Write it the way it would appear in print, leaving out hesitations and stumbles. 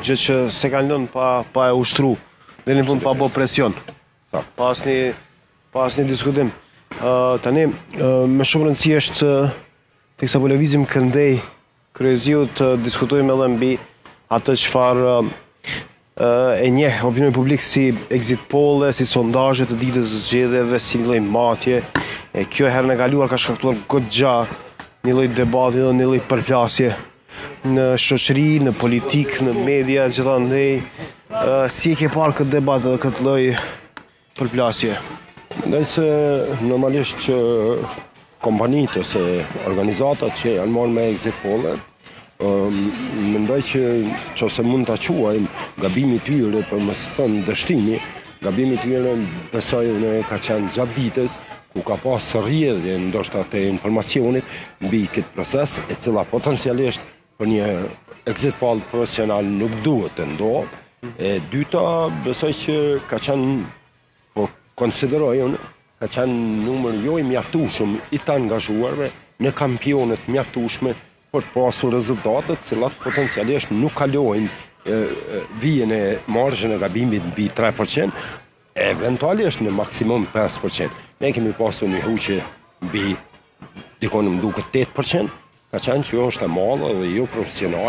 Gjë që se kanë lënë pa e ushtru, deri në fund pa bë presion, pa asnjë diskutim. Tani, me shumë rëndësi është teksa po lëvizim këndej kryesiu të diskutojmë edhe mbi atë çfarë e njeh opinioni publik si exit poll, si sondazhe të ditës së zgjedhjeve, si një lloj matje. E kjo herën e kaluar ka shkaktuar goxha një lloj debati dhe një lloj përplasje në shoqëri, në politikë, në media, gjithandej. Si e ke parë këtë debat dhe këtë lloj përplasje? Mendoj se normalisht që kompanitë ose organizatat që janë marrë me exit poll, mendoj që nëse mund ta quajmë gabimi i tyre, për mos thënë dështimi, gabimi i tyre besoj unë ka qenë gjatë ditës, ku ka pas rrjedhje ndoshta të informacionit mbi këtë proces, e cila potencialisht për një exit poll profesional nuk duhet të ndodhë. E dyta, besoj që ka qenë, po konsideroj unë, ka qenë numër jo i mjaftueshëm i të angazhuarve në kampionet mjaftueshme për të pasur rezultatet, cilat potencialisht nuk kalojnë vijën e marzhën e gabimit mbi 3%, eventualisht në maksimum 5%. Ne kemi pasur një huqje mbi dikon më duket 8%, ka qenë që është e madhe dhe jo profesionale.